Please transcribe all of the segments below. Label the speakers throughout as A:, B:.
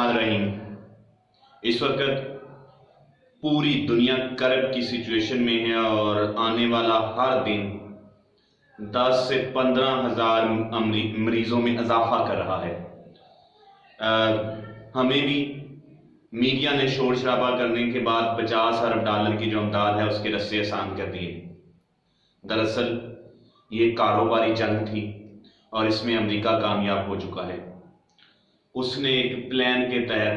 A: बिस्मिल्लाहिर्रहमानिर्रहीम। इस वक्त पूरी दुनिया कर्ब की सिचुएशन में है और आने वाला हर दिन 10 से 15 हज़ार मरीजों में इजाफा कर रहा है। हमें भी मीडिया ने शोर शराबा करने के बाद 50 अरब डॉलर की जो अमदाद है उसके रस्ते आसान कर दिए। दरअसल ये कारोबारी जंग थी और इसमें अमेरिका कामयाब हो चुका है। उसने एक प्लान के तहत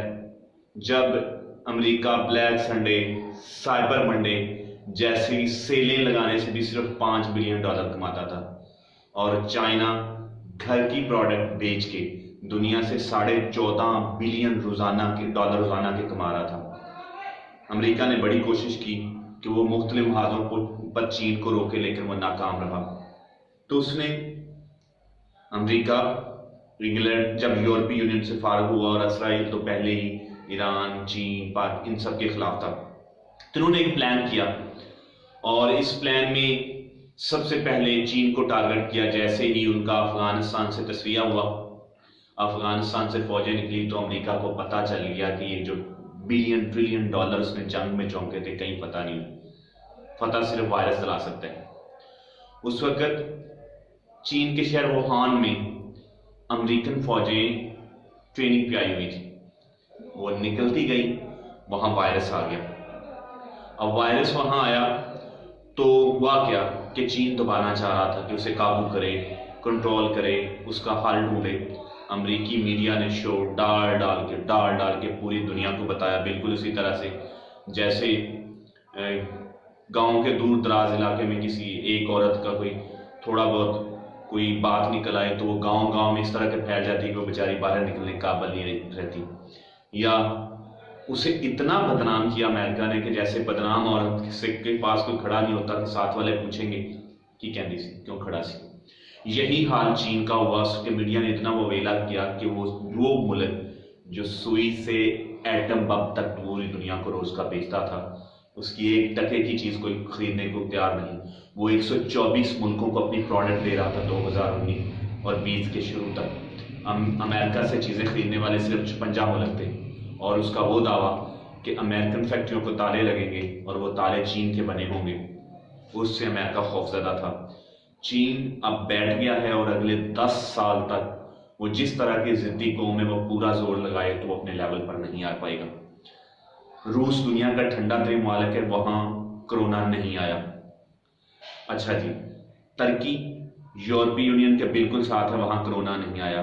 A: जब America black Sunday, cyber Monday जैसी सेलें लगाने से भी सिर्फ $5 बिलियन कमाता था और चाइना घर की प्रोडक्ट बेच के दुनिया से $14.5 बिलियन रोजाना के कमा रहा था। अमेरिका ने बड़ी कोशिश की कि वो मुख्तलिफ महाजों पर चीन को रोके, लेकिन वो नाकाम रहा। तो उसने अमेरिका, इंग्लैंड जब यूरोपीय यूनियन से फारग हुआ और इसराइल तो पहले ही ईरान, चीन, पाक इन सब के खिलाफ था, तो उन्होंने एक प्लान किया और इस प्लान में सबसे पहले चीन को टारगेट किया। जैसे ही उनका अफगानिस्तान से तस्वीर हुआ, अफगानिस्तान से फौजें निकली, तो अमेरिका को पता चल गया कि ये जो बिलियन ट्रिलियन डॉलर्स में जंग में चौंके थे, कहीं पता नहीं, फतह सिर्फ वायरस चला सकता है। उस वक्त चीन के शहर वुहान में अमेरिकन फौजें ट्रेनिंग पे आई हुई थी। वो निकलती गई, वहां वायरस आ गया। अब वायरस वहां आया तो हुआ क्या कि चीन दबाना चाह रहा था कि उसे काबू करे, कंट्रोल करे, उसका हल ढूंढे। अमेरिकी मीडिया ने शो डाल डाल के पूरी दुनिया को बताया, बिल्कुल उसी तरह से जैसे गांव के दूर दराज इलाके में किसी एक औरत का थोड़ा बहुत कोई बात निकल आए तो वो गांव में इस तरह के फैल जाती है कि वो बेचारी बाहर निकलने के काबिल नहीं रहती। या उसे इतना बदनाम किया अमेरिका ने कि जैसे बदनाम औरत के पास कोई खड़ा नहीं होता, साथ वाले पूछेंगे कि कहती सी क्यों खड़ा सी। यही हाल चीन का हुआ। उसके मीडिया ने इतना ववेला किया कि वो मुल्क जो सुई से एटम बम तक पूरी दुनिया को रोज का बेचता था, उसकी एक टके की चीज कोई खरीदने को तैयार नहीं। वो 124 मुल्कों को अपनी प्रोडक्ट दे रहा था 2019 और 20 के शुरू तक। अमेरिका से चीजें खरीदने वाले सिर्फ 56 मुल्क थे और उसका वो दावा कि अमेरिकन फैक्ट्रियों को ताले लगेंगे और वो ताले चीन के बने होंगे, उससे अमेरिका खौफजदा था। चीन अब बैठ गया है और अगले 10 साल तक वो जिस तरह की जिद्दी कौम में वो पूरा जोर लगाए तो वो अपने लेवल पर नहीं आ पाएगा। रूस दुनिया का ठंडा तरीन मुल्क है, वहां कोरोना नहीं आया। अच्छा जी, तुर्की यूरोपीय यूनियन के बिल्कुल साथ है, वहां कोरोना नहीं आया।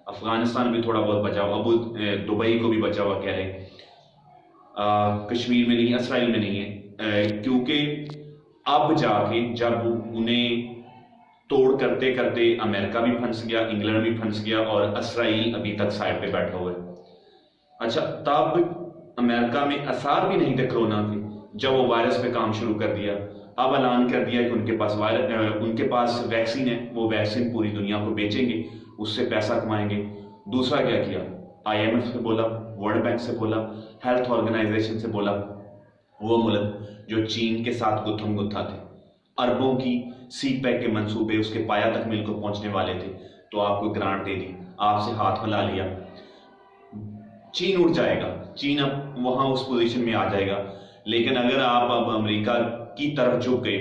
A: अफगानिस्तान भी थोड़ा बहुत बचा हुआ, अब दुबई को भी बचा हुआ कह रहे, कश्मीर में नहीं, इसराइल में नहीं है, क्योंकि अब जाके जब उन्हें तोड़ करते करते अमेरिका भी फंस गया, इंग्लैंड भी फंस गया और इसराइल अभी तक साइड पे बैठा हुआ है। अच्छा, तब अमेरिका में असर भी नहीं थे कोरोना के, जब वो वायरस पे काम शुरू कर दिया। अब ऐलान कर दिया कि उनके पास वैक्सीन है, वो वैक्सीन पूरी दुनिया को बेचेंगे, उससे पैसा कमाएंगे। दूसरा क्या किया, IMF से बोला, वर्ल्ड बैंक से बोला, हेल्थ ऑर्गेनाइजेशन से बोला, वो मुल्क जो चीन के साथ गुत्थम गुत्था थे, अरबों की CPEC के मंसूबे उसके पाया तक मिल को पहुंचने वाले थे, तो आपको ग्रांट दे दी, आपसे हाथ मिला लिया। चीन उठ जाएगा, चीन अब वहां उस पोजीशन में आ जाएगा। लेकिन अगर आप अब अमेरिका की तरफ झुक गए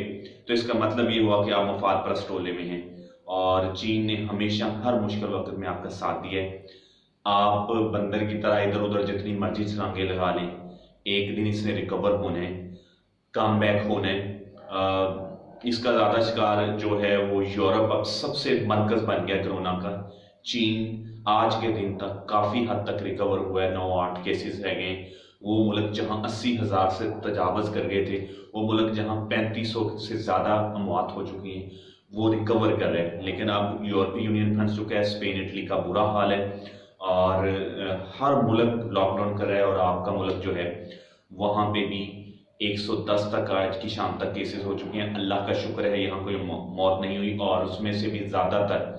A: तो इसका मतलब ये हुआ कि आप मफाद परस्त टोले में हैं और चीन ने हमेशा हर मुश्किल वक्त में आपका साथ दिया है। आप बंदर की तरह इधर उधर जितनी मर्जी छलांगे लगा लें, एक दिन इसने रिकवर होना है, कम बैक होना है। इसका ज्यादा शिकार जो है वो यूरोप अब सबसे मरकज बन गया कोरोना का। चीन आज के दिन तक काफी हद तक रिकवर हुआ है, 9-8 केसेस रह गए। वो मुल्क जहां 80,000 से तजावज कर गए थे, वो मुल्क जहां 3500 से ज्यादा अमवात हो चुकी हैं, वो रिकवर कर रहे हैं। लेकिन अब यूरोपीय यूनियन फंस चुका है, स्पेन इटली का बुरा हाल है और हर मुल्क लॉकडाउन कर रहा है और आपका मुल्क जो है वहां पे भी 110 तक आज की शाम तक केसेस हो चुके हैं। अल्लाह का शुक्र है यहाँ कोई मौत नहीं हुई और उसमें से भी ज्यादातर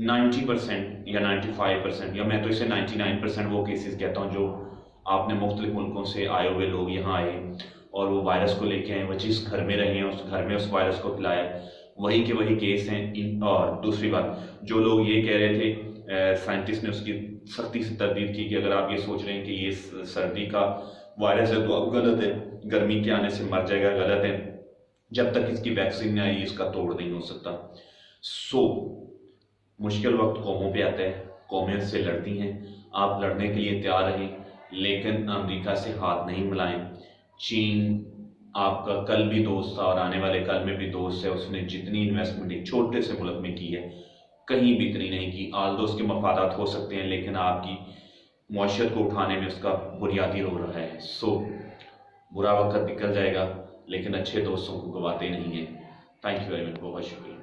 A: 90% या 95% या मैं तो इसे 99% वो केसेस कहता हूँ जो आपने मुख्तलिफ मुल्कों से आए हुए लोग यहाँ आए और वो वायरस को लेके आए, वो जिस घर में रहे हैं उस घर में उस वायरस को फैलाया, वही के वही केस हैं। और दूसरी बात, जो लोग ये कह रहे थे साइंटिस्ट ने उसकी सख्ती से तरदीद की कि अगर आप ये सोच रहे हैं कि ये सर्दी का वायरस है तो अब गलत है, गर्मी के आने से मर जाएगा, गलत है। जब तक इसकी वैक्सीन नहीं आई इसका तोड़ नहीं हो सकता। सो मुश्किल वक्त कौमों पे आता है, कौमें इससे लड़ती हैं, आप लड़ने के लिए तैयार रहें, लेकिन अमेरिका से हाथ नहीं मिलाएं। चीन आपका कल भी दोस्त था और आने वाले कल में भी दोस्त है। उसने जितनी इन्वेस्टमेंट एक छोटे से मुल्क में की है कहीं भी इतनी नहीं की। आल्दो उसके मफादात हो सकते हैं लेकिन आपकी मुआशरत को उठाने में उसका बुनियादी रोल रहा है। सो बुरा वक्त निकल जाएगा लेकिन अच्छे दोस्तों को गवाते नहीं हैं। थैंक यू वेरी मच, बहुत शुक्रिया।